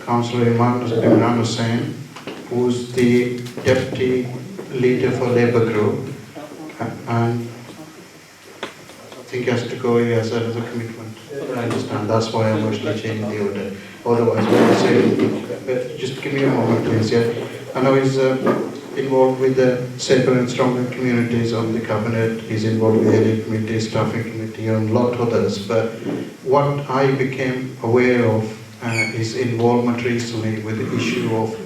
Councillor Imran Hussain, who's the Deputy Leader for Labour Group, and I think he has to go, he has another commitment. I understand, that's why I'm actually changing the order. Otherwise, we'll say, just give me a moment please, yeah. I know he's involved with the Safer and Stronger Communities on the Cabinet, he's involved with the Area Committee, Staffing Committee and a lot of others, but what I became aware of his involvement recently with the issue of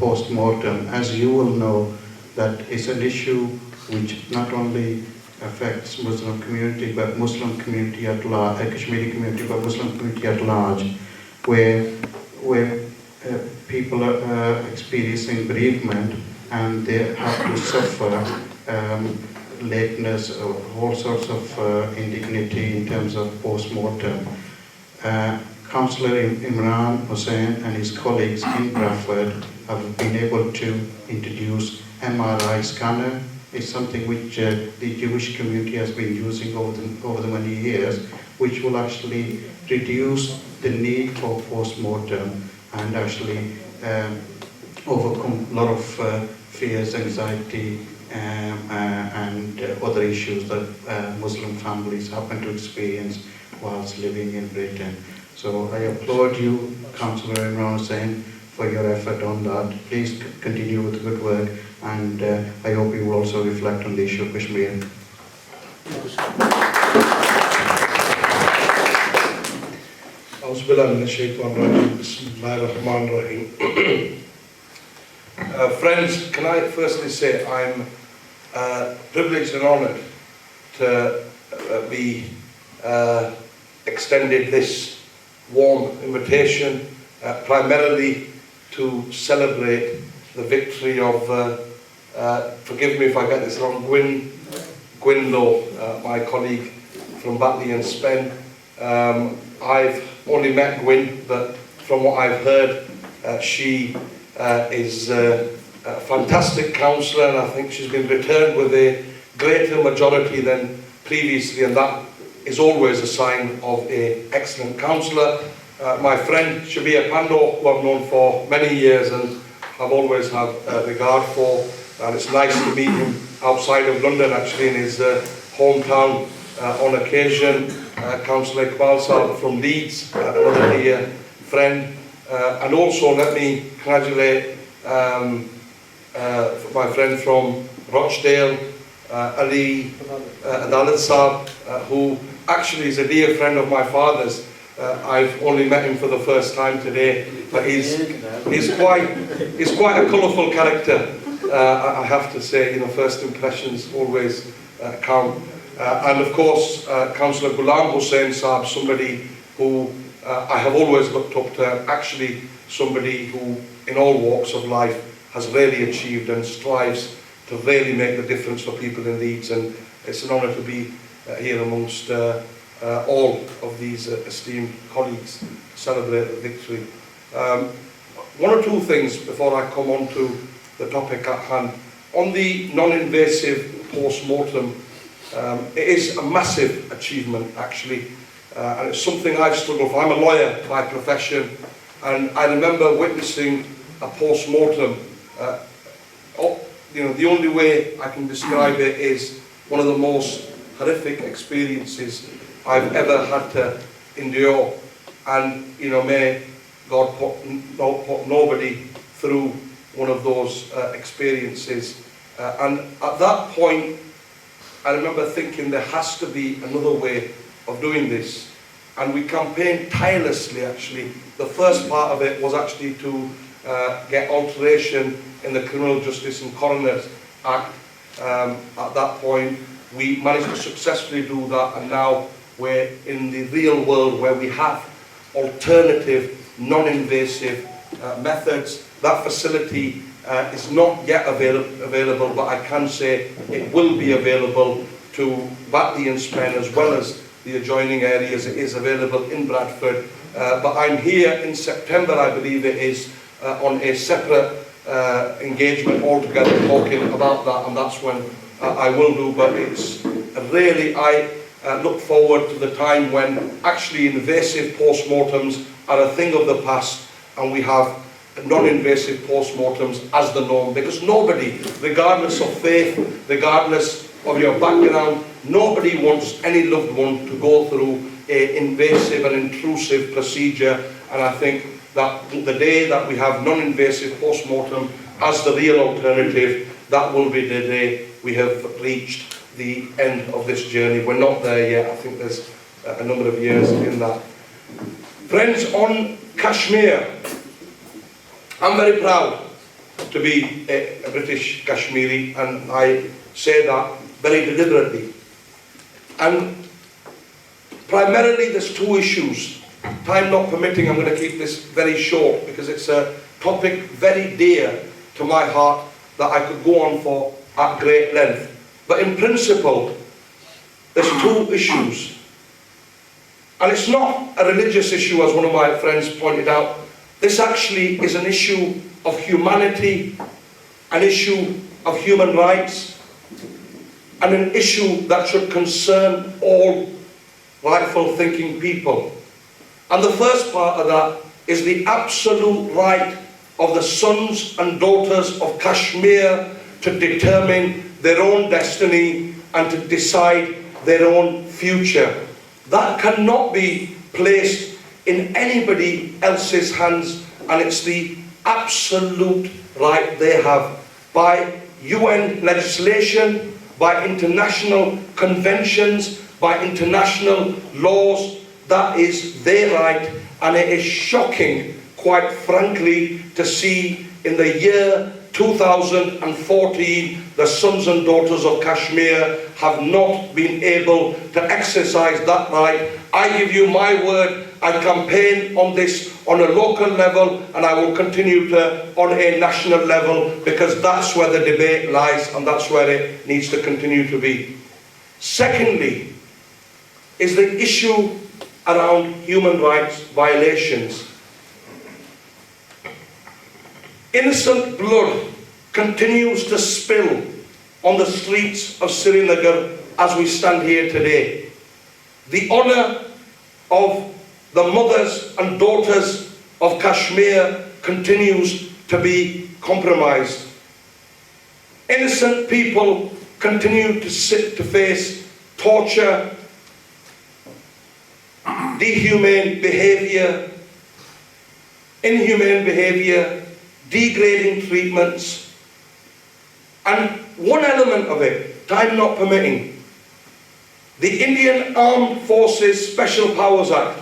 post-mortem. As you will know, that is an issue which not only affects Muslim community, but Muslim community at large, Kashmiri community, but Muslim community at large, where people are experiencing bereavement and they have to suffer lateness or all sorts of indignity in terms of post-mortem. Councillor Imran Hussain and his colleagues in Bradford have been able to introduce MRI scanner. It's something which the Jewish community has been using over the many years, which will actually reduce the need for post-mortem and actually overcome a lot of fears, anxiety, and other issues that Muslim families happen to experience whilst living in Britain. So I applaud you, Councillor Imran Hussain, for your effort on that. Please continue with the good work, and I hope you will also reflect on the issue of Kashmir. Friends, can I firstly say I'm privileged and honoured to be extended this warm invitation, primarily to celebrate the victory of, forgive me if I get this wrong, Gwyn Lowe, my colleague from Batley and Spen. I've only met Gwyn, but from what I've heard, she is a fantastic councillor, and I think she's been returned with a greater majority than previously, and that is always a sign of an excellent councillor. My friend Shabir Pando, who I've known for many years and I've always had regard for, and it's nice to meet him outside of London, actually in his hometown on occasion. Councillor Iqbal Saab from Leeds, another dear friend. And also let me congratulate my friend from Rochdale, Ali Adalat Saab, who actually is a dear friend of my father's. I've only met him for the first time today, but he's quite a colourful character. I have to say, you know, first impressions always count. And of course, Councillor Ghulam Hussain Saab, somebody who I have always looked up to, actually somebody who in all walks of life has really achieved and strives to really make the difference for people in Leeds, and it's an honour to be here amongst all of these esteemed colleagues to celebrate the victory. One or two things before I come on to the topic at hand. On the non-invasive post-mortem, it is a massive achievement actually, and it's something I've struggled for. I'm a lawyer by profession, and I remember witnessing a post-mortem. You know, the only way I can describe it is one of the most horrific experiences I've ever had to endure, and you know, may God put nobody through one of those experiences. And at that point, I remember thinking there has to be another way of doing this, and we campaigned tirelessly. Actually, the first part of it was actually to get alteration in the Criminal Justice and Coroners Act. At that point, we managed to successfully do that, and now we're in the real world where we have alternative, non-invasive methods. That facility is not yet available, but I can say it will be available to Batley and Spen as well as the adjoining areas. It is available in Bradford, but I'm here in September, I believe it is, on a separate engagement altogether, talking about that, and that's when I will do. But it's really, I look forward to the time when actually invasive post-mortems are a thing of the past, and we have non-invasive postmortems as the norm, because nobody, regardless of faith, regardless of your background, nobody wants any loved one to go through an invasive and intrusive procedure. And I think that the day that we have non-invasive postmortem as the real alternative, that will be the day we have reached the end of this journey. We're not there yet. I think there's a number of years in that. Friends, on Kashmir, I'm very proud to be a British Kashmiri, and I say that very deliberately. And primarily there's two issues. Time not permitting, I'm going to keep this very short because it's a topic very dear to my heart that I could go on for at great length. But in principle, there's two issues. And it's not a religious issue, as one of my friends pointed out. This actually is an issue of humanity, an issue of human rights, and an issue that should concern all rightful thinking people. And the first part of that is the absolute right of the sons and daughters of Kashmir to determine their own destiny and to decide their own future. That cannot be placed in anybody else's hands, and it's the absolute right they have by UN legislation, by international conventions, by international laws. That is their right, and it is shocking, quite frankly, to see in the year 2014 the sons and daughters of Kashmir have not been able to exercise that right. I give you my word, I campaign on this on a local level, and I will continue to on a national level, because that's where the debate lies and that's where it needs to continue to be. Secondly, is the issue around human rights violations. Innocent blood continues to spill on the streets of Srinagar as we stand here today. The honour of the mothers and daughters of Kashmir continues to be compromised. Innocent people continue to face torture, inhumane behaviour, degrading treatments, and one element of it, time not permitting, the Indian Armed Forces Special Powers Act,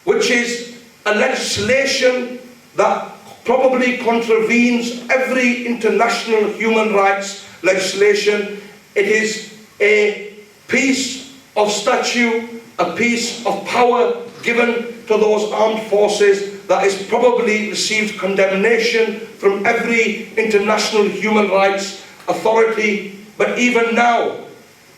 which is a legislation that probably contravenes every international human rights legislation. It is a piece of statute, a piece of power given to those armed forces that has probably received condemnation from every international human rights authority. But even now,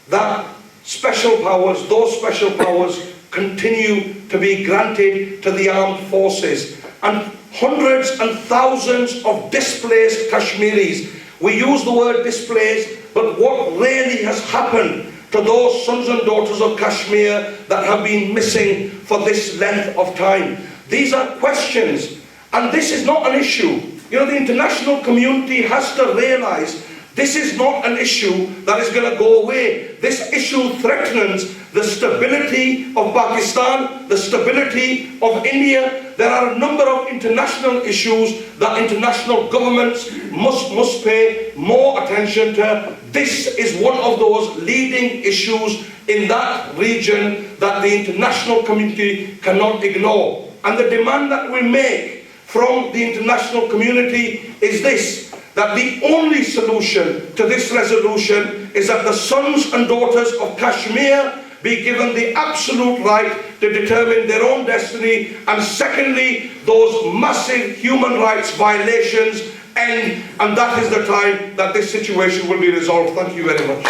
that special powers, those special powers continue to be granted to the armed forces. And hundreds and thousands of displaced Kashmiris, we use the word displaced, but what really has happened to those sons and daughters of Kashmir that have been missing for this length of time? These are questions, and this is not an issue. You know, the international community has to realize this is not an issue that is going to go away. This issue threatens the stability of Pakistan, the stability of India. There are a number of international issues that international governments must pay more attention to. This is one of those leading issues in that region that the international community cannot ignore. And the demand that we make from the international community is this, that the only solution to this resolution is that the sons and daughters of Kashmir be given the absolute right to determine their own destiny, and secondly, those massive human rights violations end, and that is the time that this situation will be resolved. Thank you very much.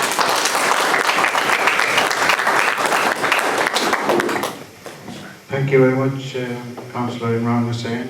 Thank you very much, Councillor Imran Hussain.